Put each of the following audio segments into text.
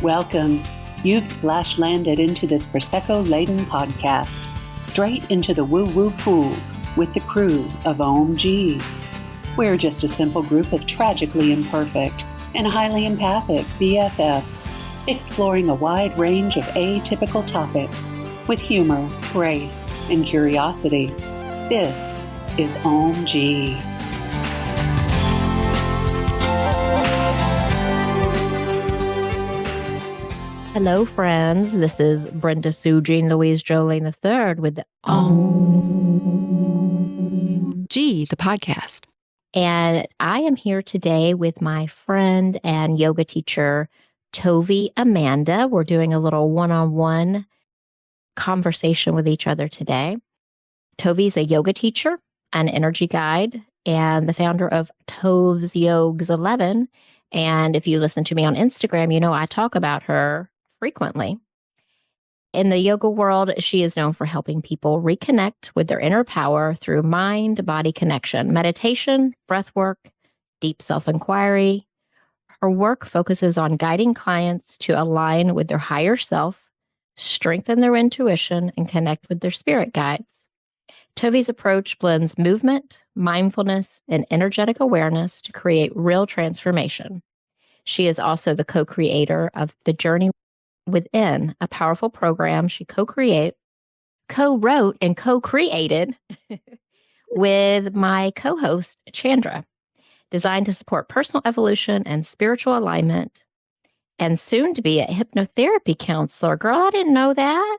Welcome. You've splash landed into this Prosecco-laden podcast, straight into the woo-woo pool with the crew of Ohm-g. We're just a simple group of tragically imperfect and highly empathic BFFs, exploring a wide range of atypical topics with humor, grace, and curiosity. This is Ohm-g. Hello, friends. This is Brenda Sue, Jean Louise Jolene III with the Ohm-g, the podcast. And I am here today with my friend and yoga teacher, Tovi Amanda. We're doing a little one-on-one conversation with each other today. Tovi's a yoga teacher, an energy guide, and the founder of Tov's Yogs 11. And if you listen to me on Instagram, you know I talk about her frequently. In the yoga world, she is known for helping people reconnect with their inner power through mind-body connection, meditation, breath work, deep self-inquiry. Her work focuses on guiding clients to align with their higher self, strengthen their intuition, and connect with their spirit guides. Tovi's approach blends movement, mindfulness, and energetic awareness to create real transformation. She is also the co-creator of The Journey Within, a powerful program she co-wrote and co-created with my co-host, Chandra, designed to support personal evolution and spiritual alignment, and soon to be a hypnotherapy counselor. Girl, I didn't know that.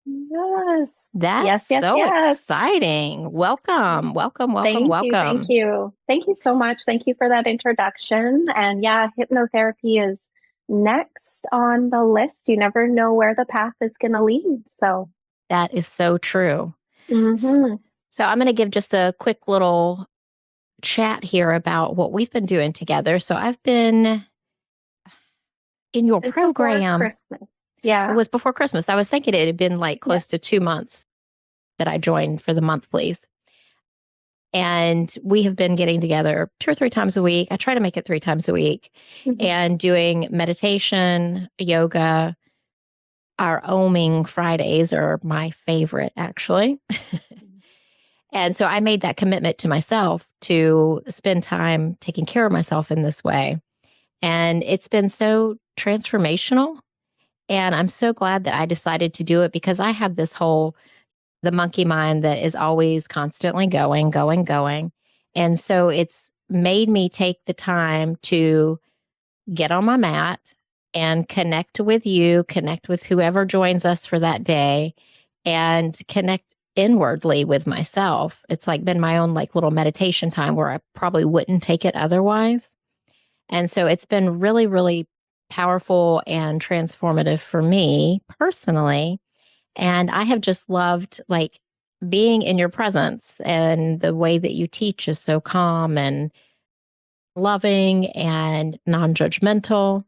Yes. That's so exciting. Welcome. Thank you. Thank you so much. Thank you for that introduction. And yeah, hypnotherapy is next on the list. You never know where the path is going to lead. So that is so true. Mm-hmm. So I'm going to give just a quick little chat here about what we've been doing together. So I've been in your program. Before Christmas. Yeah. It was before Christmas. I was thinking it had been like close to 2 months that I joined for the monthlies. And we have been getting together 2 or 3 times a week. I try to make it 3 times a week and doing meditation, yoga. Our Ohm-g Fridays are my favorite, actually. And so I made that commitment to myself to spend time taking care of myself in this way. And it's been so transformational. And I'm so glad that I decided to do it because I have this the monkey mind that is always constantly going. And so it's made me take the time to get on my mat and connect with you, connect with whoever joins us for that day, and connect inwardly with myself. It's like been my own like little meditation time where I probably wouldn't take it otherwise. And so it's been really, really powerful and transformative for me personally. And I have just loved like being in your presence, and the way that you teach is so calm and loving and non-judgmental.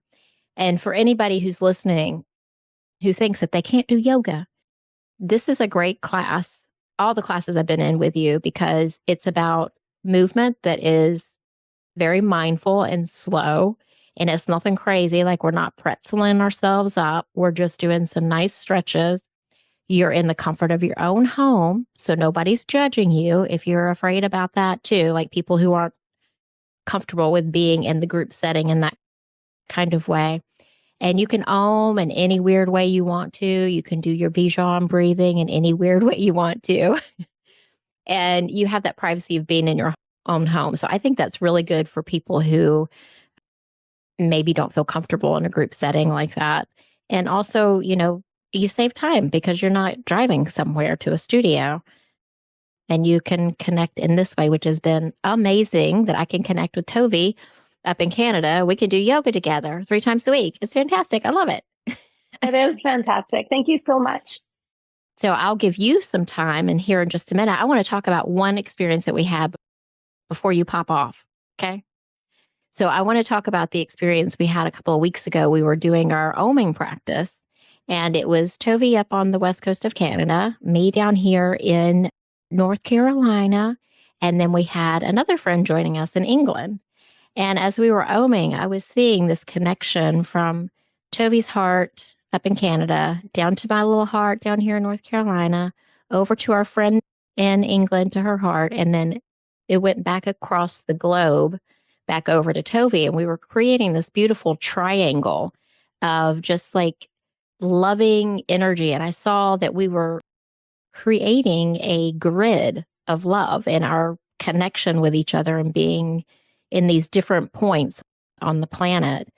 And for anybody who's listening who thinks that they can't do yoga, this is a great class. All the classes I've been in with you, because it's about movement that is very mindful and slow. And it's nothing crazy. Like we're not pretzeling ourselves up. We're just doing some nice stretches. You're in the comfort of your own home, so nobody's judging you if you're afraid about that too, like people who aren't comfortable with being in the group setting in that kind of way. And you can Ohm in any weird way you want to. You can do your Bijan breathing in any weird way you want to. And you have that privacy of being in your own home. So I think that's really good for people who maybe don't feel comfortable in a group setting like that. And also, you save time because you're not driving somewhere to a studio, and you can connect in this way, which has been amazing that I can connect with Tovi up in Canada. We can do yoga together 3 times a week. It's fantastic. I love it. It is fantastic. Thank you so much. So I'll give you some time, and here in just a minute, I want to talk about one experience that we had before you pop off. Okay. So I want to talk about the experience we had a couple of weeks ago. We were doing our Ohm-g practice, and it was Tovi up on the west coast of Canada, me down here in North Carolina, and then we had another friend joining us in England. And as we were Ohm-ing, I was seeing this connection from Tovi's heart up in Canada, down to my little heart down here in North Carolina, over to our friend in England to her heart, and then it went back across the globe, back over to Tovi. And we were creating this beautiful triangle of just like loving energy. And I saw that we were creating a grid of love and our connection with each other and being in these different points on the planet.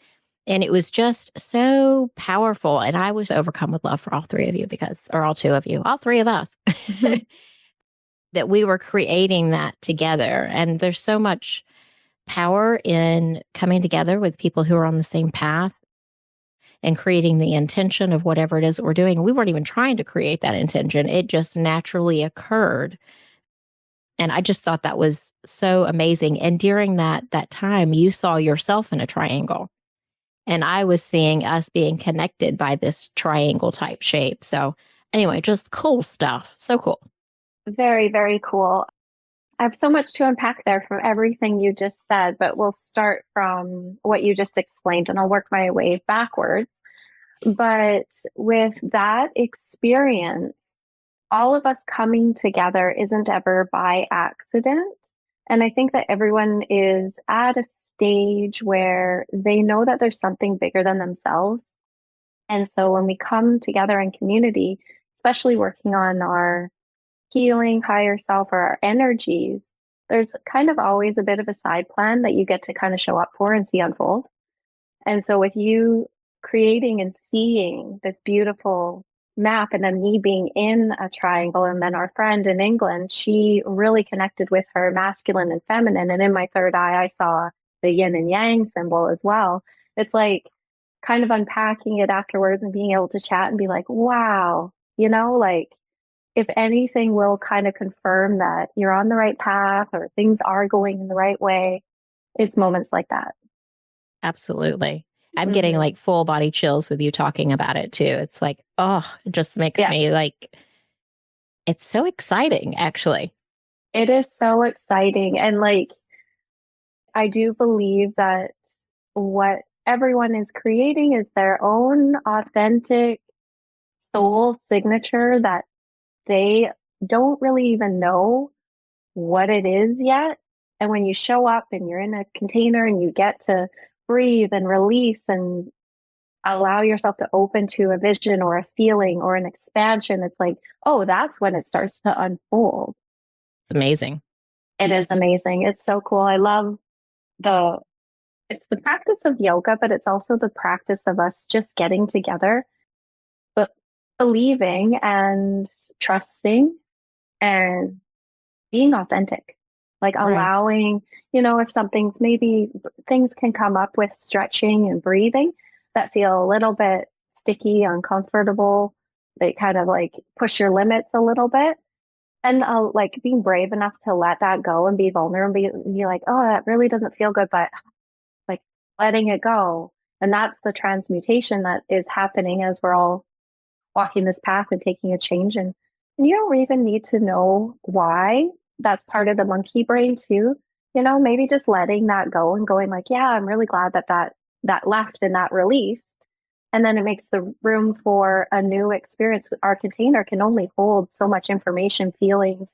And it was just so powerful. And I was overcome with love for all three of you or all two of you, all three of us, that we were creating that together. And there's so much power in coming together with people who are on the same path and creating the intention of whatever it is that we're doing. We weren't even trying to create that intention. It just naturally occurred. And I just thought that was so amazing. And during that time, you saw yourself in a triangle. And I was seeing us being connected by this triangle type shape. So anyway, just cool stuff. So cool. Very, very cool. I have so much to unpack there from everything you just said, but we'll start from what you just explained and I'll work my way backwards. But with that experience, all of us coming together isn't ever by accident. And I think that everyone is at a stage where they know that there's something bigger than themselves. And so when we come together in community, especially working on our healing higher self or our energies, there's kind of always a bit of a side plan that you get to kind of show up for and see unfold. And so with you creating and seeing this beautiful map and then me being in a triangle and then our friend in England, she really connected with her masculine and feminine. And in my third eye, I saw the yin and yang symbol as well. It's like kind of unpacking it afterwards and being able to chat and be like, wow, like if anything will kind of confirm that you're on the right path or things are going in the right way, it's moments like that. Absolutely. I'm getting like full body chills with you talking about it too. It's like, oh, it just makes me like, it's so exciting, actually. It is so exciting. And like, I do believe that what everyone is creating is their own authentic soul signature that they don't really even know what it is yet. And when you show up and you're in a container and you get to breathe and release and allow yourself to open to a vision or a feeling or an expansion, it's like, oh, that's when it starts to unfold. It's amazing. It is amazing. It's so cool. I love it's the practice of yoga, but it's also the practice of us just getting together, but believing and trusting and being authentic, like allowing, if something's maybe things can come up with stretching and breathing that feel a little bit sticky, uncomfortable. They kind of like push your limits a little bit. And like being brave enough to let that go and be vulnerable and be like, oh, that really doesn't feel good, but like letting it go. And that's the transmutation that is happening as we're all walking this path and taking a change. And you don't even need to know why. That's part of the monkey brain too. Maybe just letting that go and going like, yeah, I'm really glad that left and that released. And then it makes the room for a new experience. Our container can only hold so much information, feelings,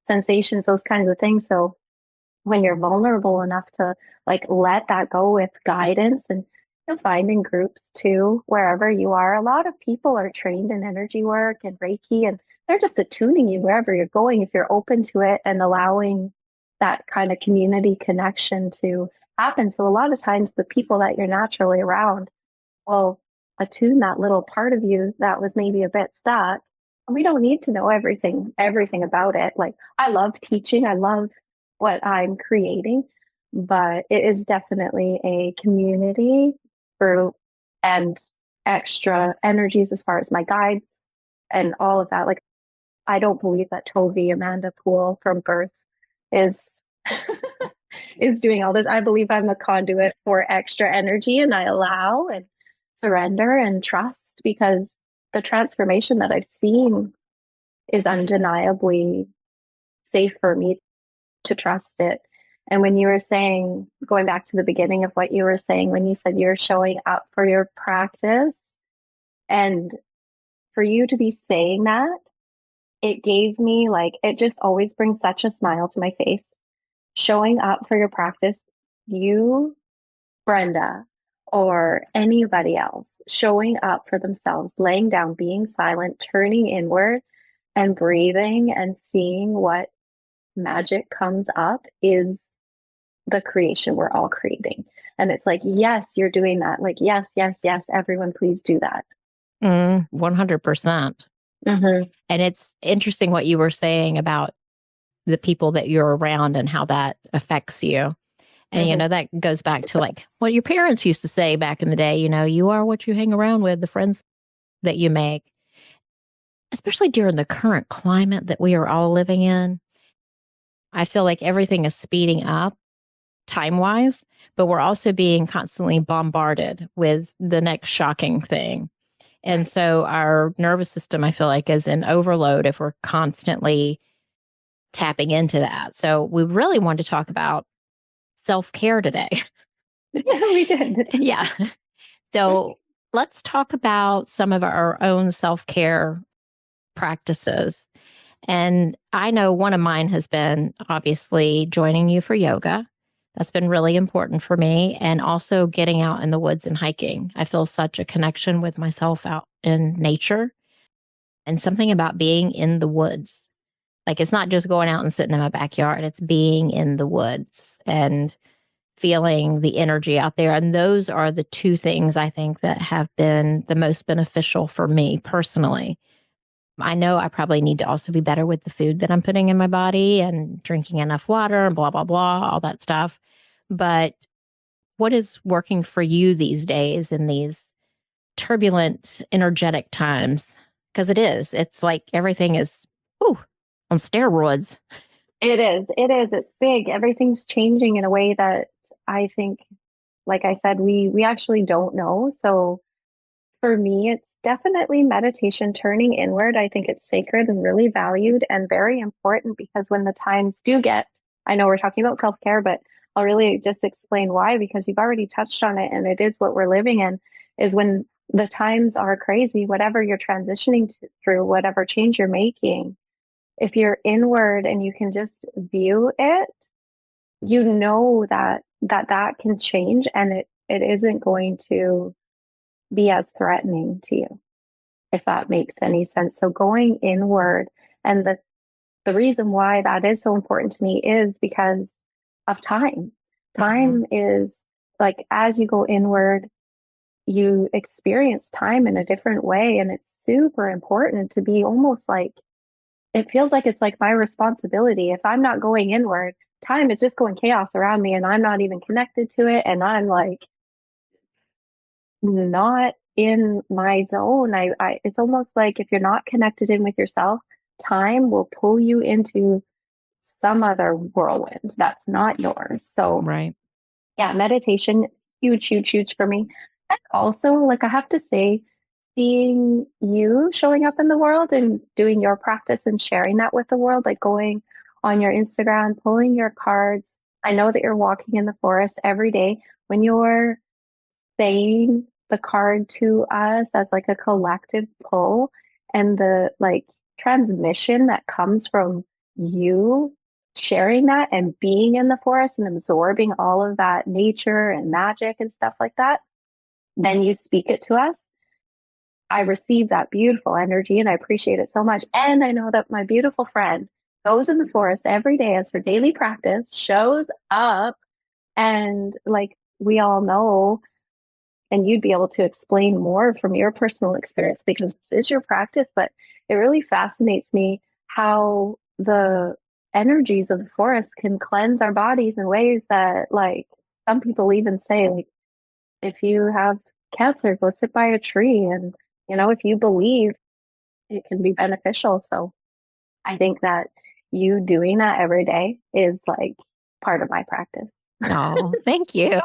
sensations, those kinds of things. So when you're vulnerable enough to like let that go with guidance, and you'll find in groups too, wherever you are, a lot of people are trained in energy work and Reiki, and they're just attuning you wherever you're going if you're open to it and allowing that kind of community connection to happen. So a lot of times the people that you're naturally around will attune that little part of you that was maybe a bit stuck. And we don't need to know everything about it. Like, I love teaching. I love what I'm creating, but it is definitely a community group and extra energies as far as my guides and all of that. Like, I don't believe that Tovi Amanda Poole from birth is is doing all this. I believe I'm a conduit for extra energy, and I allow and surrender and trust, because the transformation that I've seen is undeniably safe for me to trust it And when you were saying, going back to the beginning of what you were saying, when you said you're showing up for your practice, and for you to be saying that, it gave me like, it just always brings such a smile to my face. Showing up for your practice, you, Brenda, or anybody else, showing up for themselves, laying down, being silent, turning inward and breathing and seeing what magic comes up is the creation we're all creating. And it's like, yes, you're doing that. Like, yes, yes, yes, everyone, please do that. 100%. And it's interesting what you were saying about the people that you're around and how that affects you. And, you know, that goes back to like what your parents used to say back in the day, you know, you are what you hang around with, the friends that you make, especially during the current climate that we are all living in. I feel like everything is speeding up time-wise, but we're also being constantly bombarded with the next shocking thing. And so our nervous system, I feel like, is in overload if we're constantly tapping into that. So we really wanted to talk about self-care today. Yeah, we did. Yeah. So let's talk about some of our own self-care practices. And I know one of mine has been obviously joining you for yoga. That's been really important for me. And also getting out in the woods and hiking. I feel such a connection with myself out in nature and something about being in the woods. Like it's not just going out and sitting in my backyard, it's being in the woods and feeling the energy out there. And those are the two things I think that have been the most beneficial for me personally. I know I probably need to also be better with the food that I'm putting in my body and drinking enough water and blah, blah, blah, all that stuff. But what is working for you these days in these turbulent, energetic times? Because it is. It's like everything is on steroids. It is. It is. It's big. Everything's changing in a way that I think, like I said, we actually don't know. So for me, it's definitely meditation, turning inward. I think it's sacred and really valued and very important because when the times do get, I know we're talking about self-care, but I'll really just explain why, because you've already touched on it and it is what we're living in, is when the times are crazy, whatever you're transitioning through, whatever change you're making, if you're inward and you can just view it, you know that can change and it isn't going to be as threatening to you, if that makes any sense. So going inward, and the reason why that is so important to me is because of time. Time is like, as you go inward, you experience time in a different way. And it's super important to be almost like, it feels like it's like my responsibility. If I'm not going inward, time is just going chaos around me and I'm not even connected to it. And I'm like, not in my zone. It's almost like if you're not connected in with yourself, time will pull you into some other whirlwind that's not yours. So, right. Yeah, meditation, huge, huge, huge for me. And also, like, I have to say, seeing you showing up in the world and doing your practice and sharing that with the world, like going on your Instagram, pulling your cards. I know that you're walking in the forest every day. When you're saying the card to us as like a collective pull and the like transmission that comes from you sharing that and being in the forest and absorbing all of that nature and magic and stuff like that, then you speak it to us. I receive that beautiful energy and I appreciate it so much. And I know that my beautiful friend goes in the forest every day as her daily practice, shows up, and like we all know, and you'd be able to explain more from your personal experience because this is your practice, but it really fascinates me how the energies of the forest can cleanse our bodies in ways that, like, some people even say, like, if you have cancer, go sit by a tree. And, you know, if you believe, it can be beneficial. So I think that you doing that every day is like part of my practice. Oh, thank you.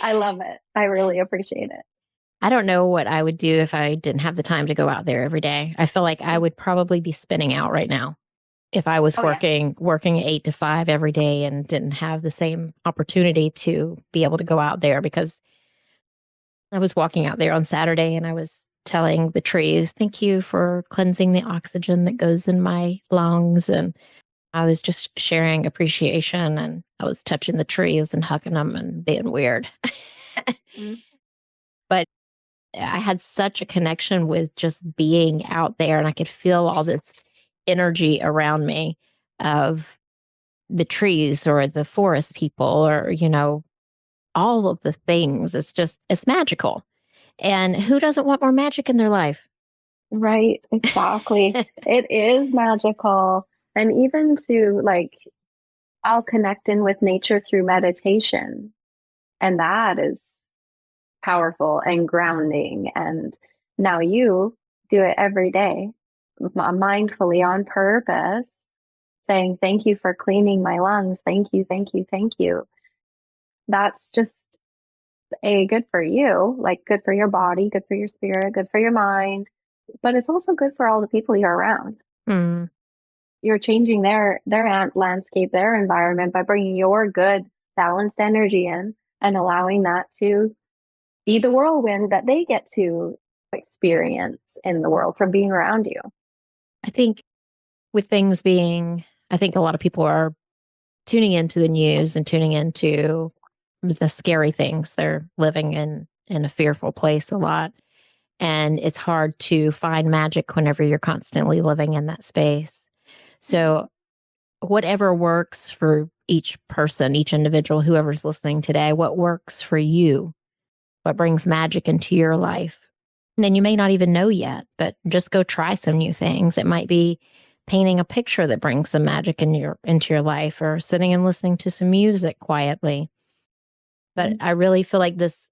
I love it. I really appreciate it. I don't know what I would do if I didn't have the time to go out there every day. I feel like I would probably be spinning out right now. if I was working 8 to 5 every day and didn't have the same opportunity to be able to go out there, because I was walking out there on Saturday and I was telling the trees, thank you for cleansing the oxygen that goes in my lungs. And I was just sharing appreciation, and I was touching the trees and hugging them and being weird. But I had such a connection with just being out there, and I could feel all this energy around me of the trees or the forest people, or, all of the things. It's magical. And who doesn't want more magic in their life? Right, exactly. It is magical. And even to I'll connect in with nature through meditation. And that is powerful and grounding. And now you do it every day, mindfully on purpose, saying, thank you for cleaning my lungs. Thank you, thank you, thank you. That's just good for you, good for your body, good for your spirit, good for your mind, but it's also good for all the people you're around. Mm. You're changing their landscape, their environment by bringing your good, balanced energy in and allowing that to be the whirlwind that they get to experience in the world from being around you. I think with things being, I think a lot of people are tuning into the news and tuning into the scary things. They're living in a fearful place a lot. And it's hard to find magic whenever you're constantly living in that space. So whatever works for each person, each individual, whoever's listening today, what works for you, what brings magic into your life. And then you may not even know yet, but just go try some new things. It might be painting a picture that brings some magic into your life, or sitting and listening to some music quietly. But I really feel like this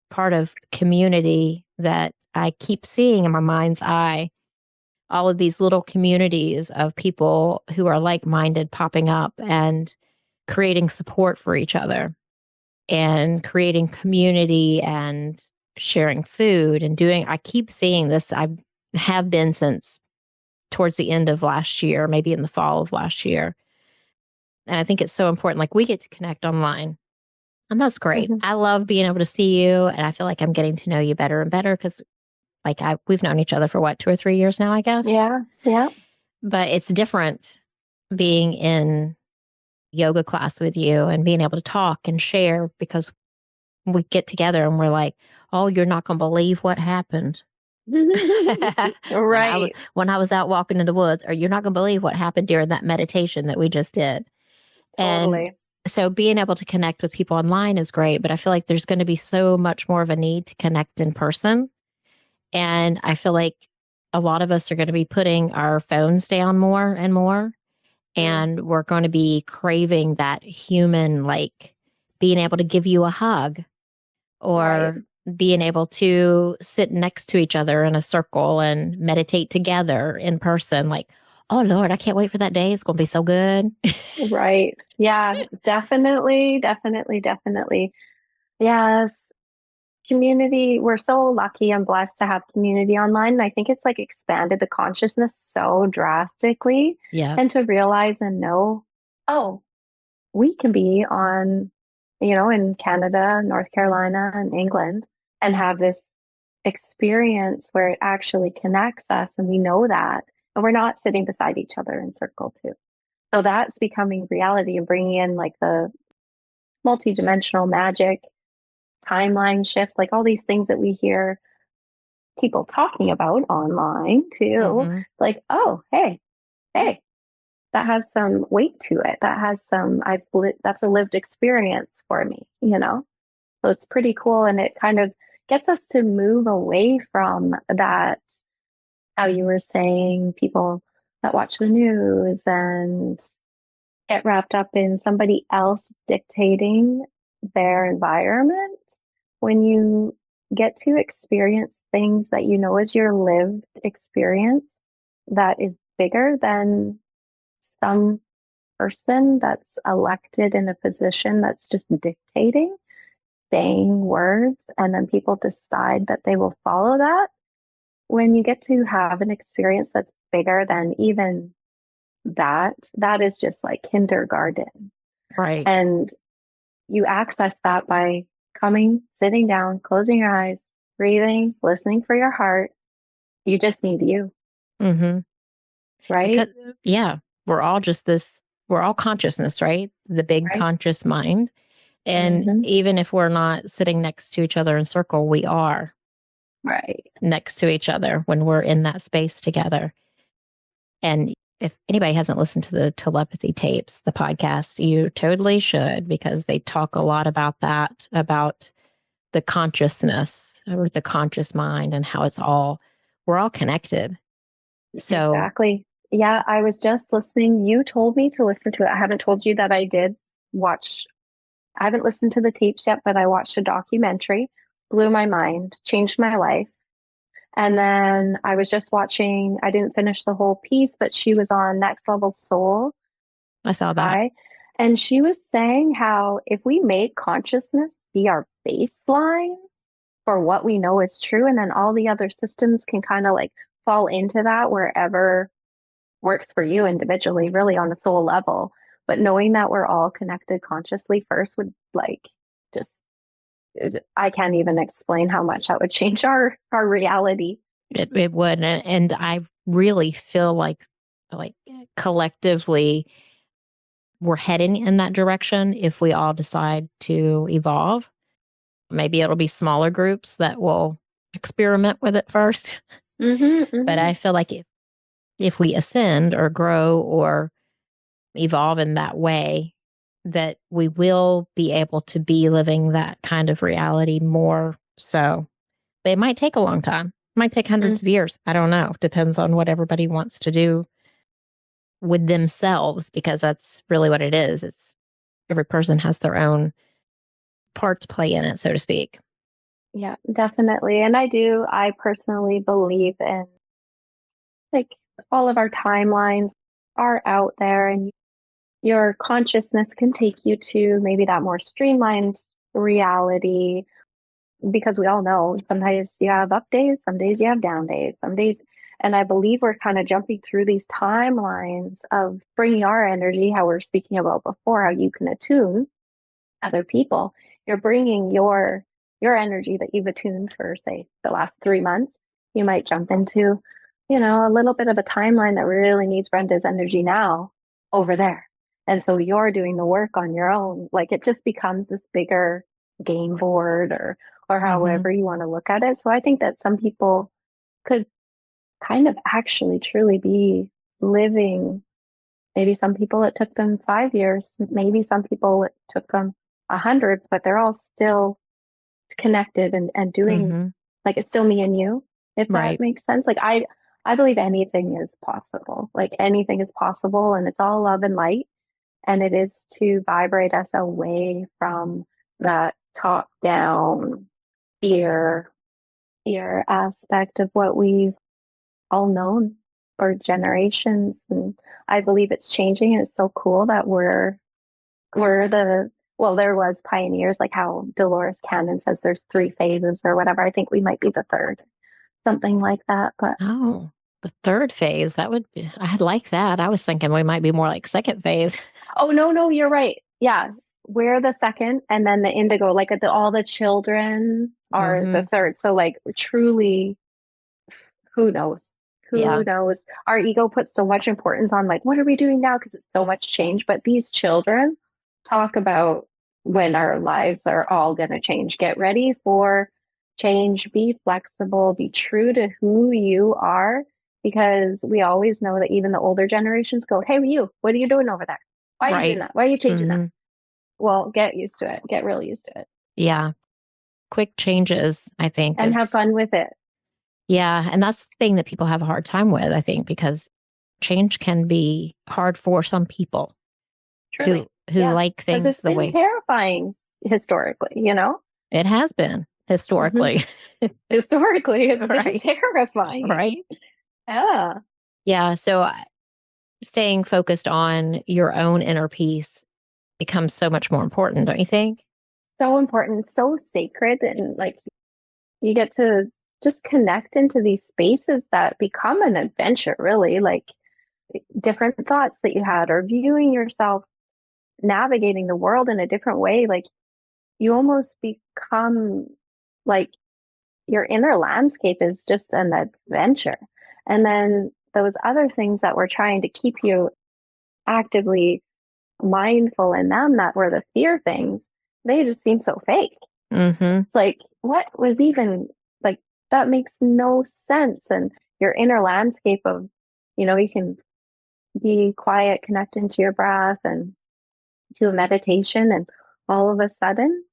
part of community that I keep seeing in my mind's eye, all of these little communities of people who are like-minded popping up and creating support for each other and creating community and sharing food and I keep seeing this. I have been since towards the end of last year, maybe in the fall of last year. And I think it's so important. Like, we get to connect online, and that's great. Mm-hmm. I love being able to see you, and I feel like I'm getting to know you better and better because we've known each other for 2 or 3 years now, I guess. Yeah. But it's different being in yoga class with you and being able to talk and share, because we get together and we're like, oh, you're not going to believe what happened. Right. When I was out walking in the woods, or you're not going to believe what happened during that meditation that we just did. Totally. And so being able to connect with people online is great, but I feel like there's going to be so much more of a need to connect in person. And I feel like a lot of us are going to be putting our phones down more and more. And we're going to be craving that human, like being able to give you a hug, or being able to sit next to each other in a circle and meditate together in person. Like, oh Lord, I can't wait for that day. It's going to be so good. Right. Yeah, definitely. Yes. Community, we're so lucky and blessed to have community online. And I think it's expanded the consciousness so drastically. Yeah. And to realize and know, oh, we can be on, in Canada, North Carolina, and England, and have this experience where it actually connects us, and we know that, and we're not sitting beside each other in circle too. So that's becoming reality, and bringing in the multidimensional magic, timeline shifts, all these things that we hear people talking about online too. Oh, hey, that has some weight to it. That has some, that's a lived experience for me, So it's pretty cool. And it kind of gets us to move away from that, how you were saying, people that watch the news and get wrapped up in somebody else dictating their environment. When you get to experience things that is your lived experience, that is bigger than some person that's elected in a position that's just dictating, saying words, and then people decide that they will follow that. When you get to have an experience that's bigger than even that is just like kindergarten. Right. And you access that by coming, sitting down, closing your eyes, breathing, listening for your heart. You just need you, Mm-hmm. right? Because, yeah, we're all consciousness, right? The big Right. conscious mind. And even if we're not sitting next to each other in circle, we are right next to each other when we're in that space together. And if anybody hasn't listened to the telepathy tapes, the podcast, you totally should, because they talk a lot about that, about the consciousness or the conscious mind and how we're all connected. So exactly. Yeah, I was just listening. You told me to listen to it. I haven't told you that I did watch. I haven't listened to the tapes yet, but I watched a documentary, blew my mind, changed my life. And then I was just watching, I didn't finish the whole piece, but she was on Next Level Soul. I saw that. And she was saying how if we make consciousness be our baseline for what we know is true, and then all the other systems can kind of like fall into that wherever works for you individually, really on a soul level. But knowing that we're all connected consciously first would like just, I can't even explain how much that would change our reality. It would. And I really feel like collectively we're heading in that direction if we all decide to evolve. Maybe it'll be smaller groups that will experiment with it first. But I feel like if we ascend or grow or evolve in that way, that we will be able to be living that kind of reality more so. But it might take a long time. It might take hundreds of years. I don't know. Depends on what everybody wants to do with themselves, because that's really what it is. It's every person has their own part to play in it, so to speak. Yeah, definitely. And I personally believe in like all of our timelines are out there, and your consciousness can take you to maybe that more streamlined reality, because we all know sometimes you have up days, some days you have down days, some days. And I believe we're kind of jumping through these timelines of bringing our energy, how we are speaking about before, how you can attune other people. You're bringing your energy that you've attuned for, say, the last 3 months. You might jump into, a little bit of a timeline that really needs Brenda's energy now over there. And so you're doing the work on your own. Like it just becomes this bigger game board or however you want to look at it. So I think that some people could kind of actually truly be living. Maybe some people it took them 5 years. Maybe some people it took them 100, but they're all still connected and doing like it's still me and you, if that makes sense. Like I believe anything is possible. Like anything is possible, and it's all love and light. And it is to vibrate us away from that top down fear aspect of what we've all known for generations. And I believe it's changing, and it's so cool that we're there was pioneers, like how Dolores Cannon says there's 3 phases or whatever. I think we might be the third, something like that. But the third phase, I'd like that. I was thinking we might be more like second phase. Oh, no, you're right. Yeah. We're the second, and then the indigo, like all the children are the third. So like truly, who knows? Who knows? Our ego puts so much importance on like, what are we doing now? Because it's so much change. But these children talk about when our lives are all going to change. Get ready for change. Be flexible. Be true to who you are. Because we always know that even the older generations go, hey, you, what are you doing over there? Why are you doing that? Why are you changing that? Well, get used to it. Get real used to it. Yeah. Quick changes, I think. And have fun with it. Yeah. And that's the thing that people have a hard time with, I think, because change can be hard for some people. Truly. Who like things it's been terrifying historically, It has been historically. Historically, it's been terrifying. Right. Yeah. Yeah. So staying focused on your own inner peace becomes so much more important, don't you think? So important, so sacred. And like you get to just connect into these spaces that become an adventure, really. Like different thoughts that you had, or viewing yourself navigating the world in a different way, like you almost become like your inner landscape is just an adventure. And then those other things that were trying to keep you actively mindful in them, that were the fear things, they just seem so fake. It's like, what was even like, that makes no sense. And your inner landscape of, you can be quiet, connect into your breath and do a meditation, and all of a sudden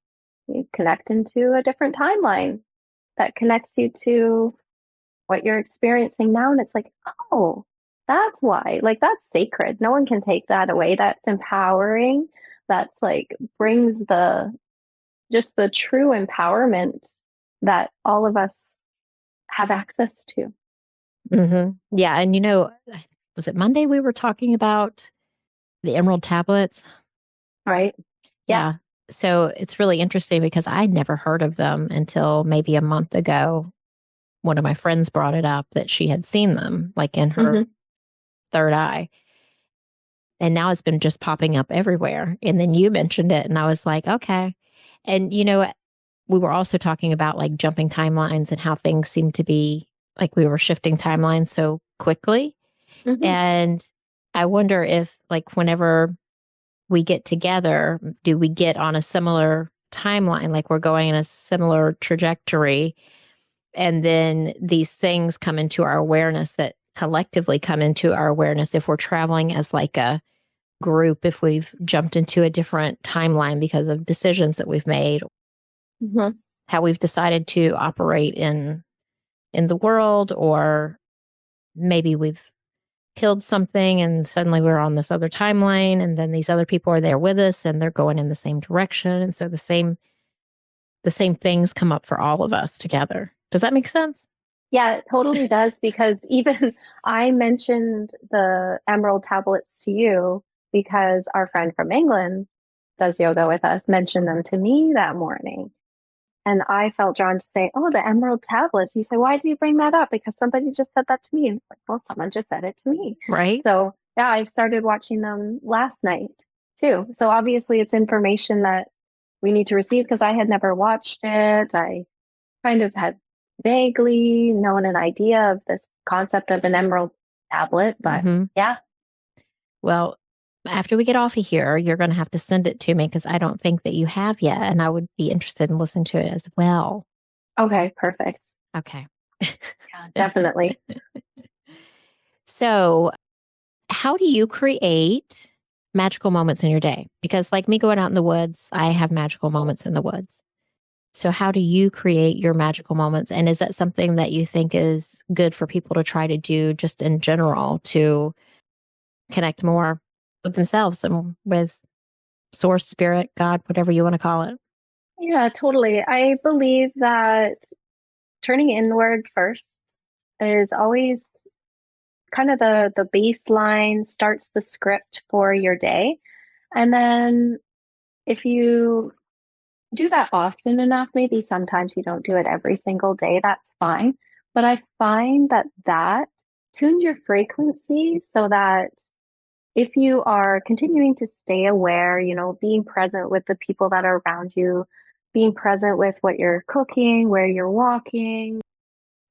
you connect into a different timeline that connects you to what you're experiencing now. And it's like, oh, that's why. Like, that's sacred. No one can take that away. That's empowering. That's like brings the true empowerment that all of us have access to. Yeah. And was it Monday we were talking about the emerald tablets? Right. Yeah. So it's really interesting because I'd never heard of them until maybe a month ago. One of my friends brought it up that she had seen them, like in her third eye. And now it's been just popping up everywhere. And then you mentioned it, and I was like, okay. And, we were also talking about like jumping timelines and how things seem to be like we were shifting timelines so quickly. And I wonder if, like, whenever we get together, do we get on a similar timeline? Like we're going in a similar trajectory. And then these things come into our awareness that collectively come into our awareness if we're traveling as like a group, if we've jumped into a different timeline because of decisions that we've made, how we've decided to operate in the world, or maybe we've killed something and suddenly we're on this other timeline, and then these other people are there with us and they're going in the same direction. And so the same things come up for all of us together. Does that make sense? Yeah, it totally does, because even I mentioned the emerald tablets to you because our friend from England does yoga with us, mentioned them to me that morning. And I felt drawn to say, oh, the emerald tablets. You say, why do you bring that up? Because somebody just said that to me. And it's like, well, someone just said it to me. Right. So yeah, I started watching them last night too. So obviously it's information that we need to receive, because I had never watched it. I kind of had vaguely known an idea of this concept of an emerald tablet, but yeah. Well, after we get off of here, you're going to have to send it to me, because I don't think that you have yet. And I would be interested in listening to it as well. Okay, perfect. Okay. Yeah, definitely. So, how do you create magical moments in your day? Because like me going out in the woods, I have magical moments in the woods. So how do you create your magical moments? And is that something that you think is good for people to try to do just in general to connect more with themselves and with source, spirit, God, whatever you want to call it? Yeah, totally. I believe that turning inward first is always kind of the baseline, starts the script for your day. And then if you do that often enough, maybe sometimes you don't do it every single day, that's fine. But I find that tunes your frequency so that if you are continuing to stay aware, being present with the people that are around you, being present with what you're cooking, where you're walking,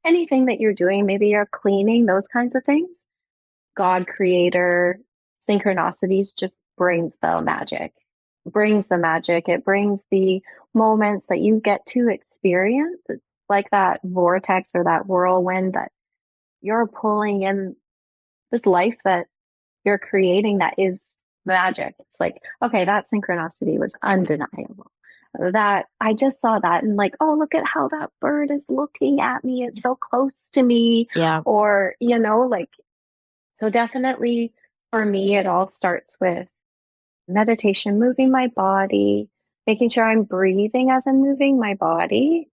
anything that you're doing, maybe you're cleaning, those kinds of things, God, creator, synchronicities just brings the magic. It brings the moments that you get to experience. It's like that vortex or that whirlwind that you're pulling in this life that you're creating that is magic. It's like, okay, that synchronicity was undeniable. That I just saw that and like, oh, look at how that bird is looking at me. It's so close to me. Yeah. Or, so definitely for me, it all starts with meditation, moving my body, making sure I'm breathing as I'm moving my body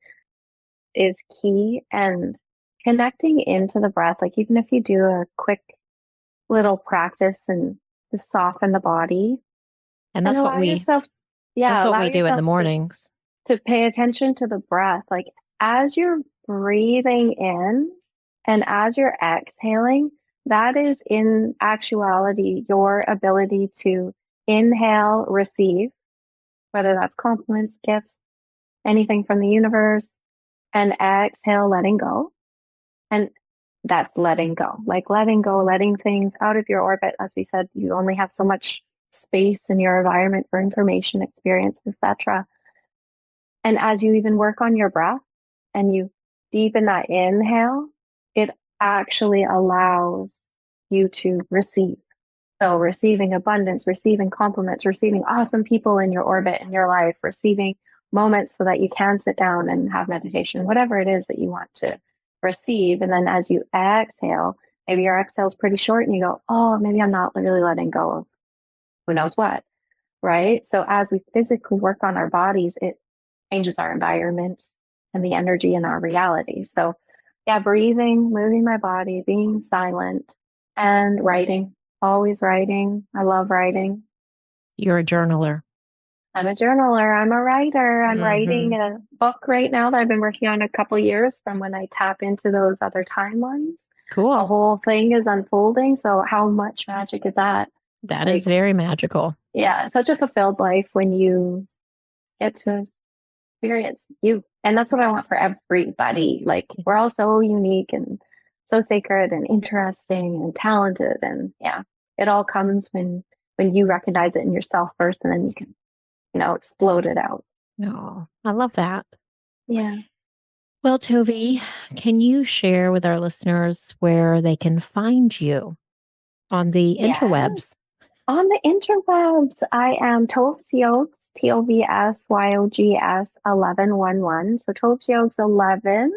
is key, and connecting into the breath. Like even if you do a quick little practice and just soften the body. And that's what we do in the mornings. To pay attention to the breath. Like as you're breathing in and as you're exhaling, that is in actuality your ability to inhale, receive, whether that's compliments, gifts, anything from the universe, and exhale, letting go. And that's letting go, like letting go, letting things out of your orbit. As we said, you only have so much space in your environment for information, experience, etc. And as you even work on your breath and you deepen that inhale, it actually allows you to receive. So receiving abundance, receiving compliments, receiving awesome people in your orbit, in your life, receiving moments so that you can sit down and have meditation, whatever it is that you want to receive. And then as you exhale, maybe your exhale is pretty short and you go, oh, maybe I'm not really letting go of who knows what, right? So as we physically work on our bodies, it changes our environment and the energy in our reality. So yeah, breathing, moving my body, being silent, and writing, always writing. I love writing. You're a journaler. I'm a journaler. I'm a writer. I'm writing a book right now that I've been working on a couple years from when I tap into those other timelines. Cool. The whole thing is unfolding. So how much magic is that? That is very magical. Yeah, such a fulfilled life when you get to experience you. And that's what I want for everybody. Like, we're all so unique and so sacred and interesting and talented. And yeah, it all comes when you recognize it in yourself first, and then you can, explode it out. Oh, I love that. Yeah. Well, Tovi, can you share with our listeners where they can find you on the interwebs? On the interwebs, I am Tovsyogs, Tovsyogs 1111. So Tovsyogs 11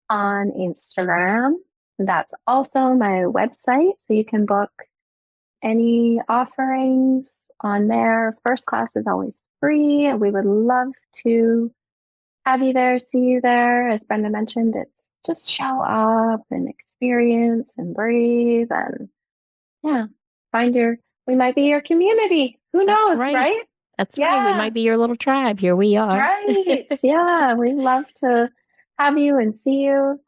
on Instagram. That's also my website. So you can book any offerings on there. First class is always free, and we would love to have you there, see you there. As Brenda mentioned, it's just show up and experience and breathe and we might be your community. Who knows, right? That's right. We might be your little tribe. Here we are. Right. Yeah. We'd love to have you and see you.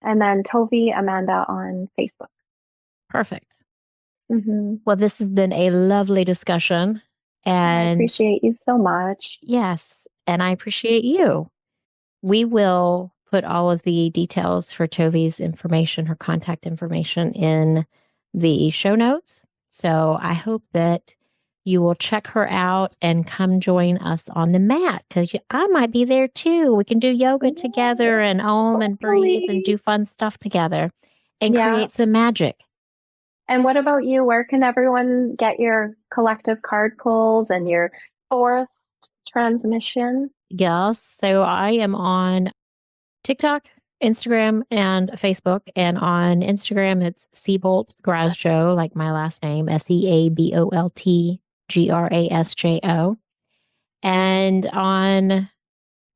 And then Tovi Amanda on Facebook. Perfect. Well, this has been a lovely discussion. And I appreciate you so much. Yes. And I appreciate you. We will put all of the details for Tovi's information, her contact information, in the show notes. So I hope that you will check her out and come join us on the mat, because I might be there too. We can do yoga together and Om and breathe and do fun stuff together and create some magic. And what about you? Where can everyone get your collective card pulls and your forest transmission? Yes. So I am on TikTok, Instagram, and Facebook. And on Instagram, it's Seabolt Grasjo, like my last name, SeaboltGrasjo. And on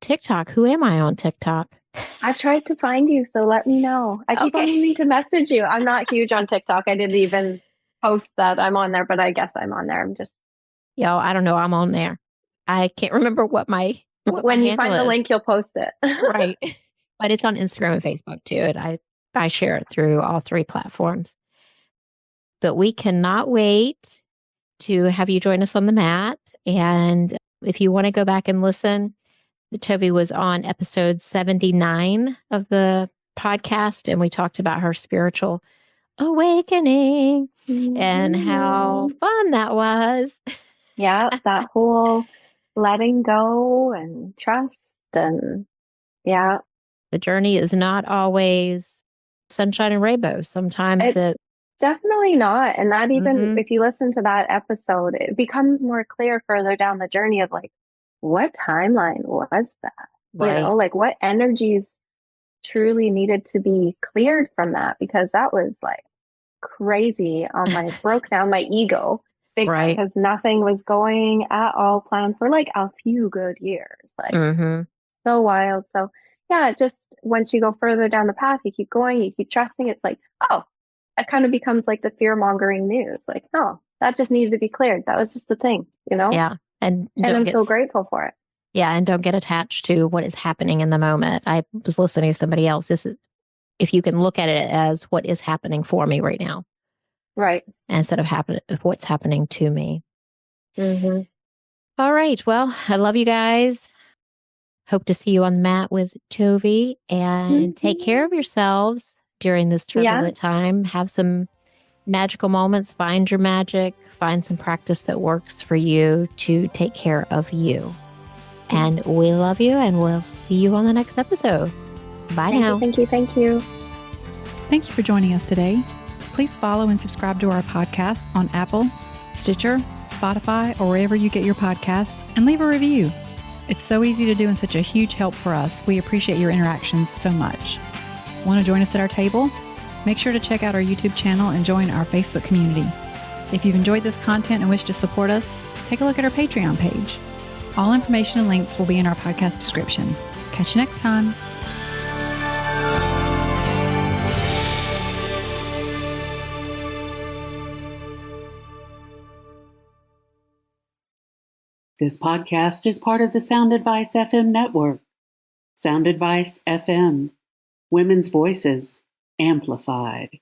TikTok, who am I on TikTok? I've tried to find you, so let me know. I keep on needing to message you. I'm not huge on TikTok. I didn't even post that I'm on there, but I guess I'm on there. I'm just... I don't know. I'm on there. I can't remember what when you find the link, you'll post it. Right. But it's on Instagram and Facebook too. And I share it through all three platforms. But we cannot wait to have you join us on the mat. And if you want to go back and listen, Tovi was on episode 79 of the podcast, and we talked about her spiritual awakening and how fun that was. Yeah, that whole letting go and trust, and the journey is not always sunshine and rainbows. Sometimes it's definitely not. And that even if you listen to that episode, it becomes more clear further down the journey of like, what timeline was that? Right. Like what energies truly needed to be cleared from that, because that was like crazy on my broke down my ego big time, because nothing was going at all planned for like a few good years. Like so wild. So yeah, just once you go further down the path, you keep going, you keep trusting. It's like, oh, it kind of becomes like the fear mongering news. Like, no, that just needed to be cleared. That was just the thing, Yeah. And I'm so grateful for it. Yeah. And don't get attached to what is happening in the moment. I was listening to somebody else. if you can look at it as what is happening for me right now. Right. Instead of what's happening to me. Mm-hmm. All right. Well, I love you guys. Hope to see you on the mat with Tovi, and take care of yourselves during this turbulent time. Have some magical moments. Find your magic. Find some practice that works for you to take care of you. And we love you, and we'll see you on the next episode. Bye now. Thank you. Thank you for joining us today. Please follow and subscribe to our podcast on Apple, Stitcher, Spotify, or wherever you get your podcasts, and leave a review. It's so easy to do and such a huge help for us. We appreciate your interactions so much. Want to join us at our table? Make sure to check out our YouTube channel and join our Facebook community. If you've enjoyed this content and wish to support us, take a look at our Patreon page. All information and links will be in our podcast description. Catch you next time. This podcast is part of the Sound Advice FM network. Sound Advice FM. Women's voices amplified.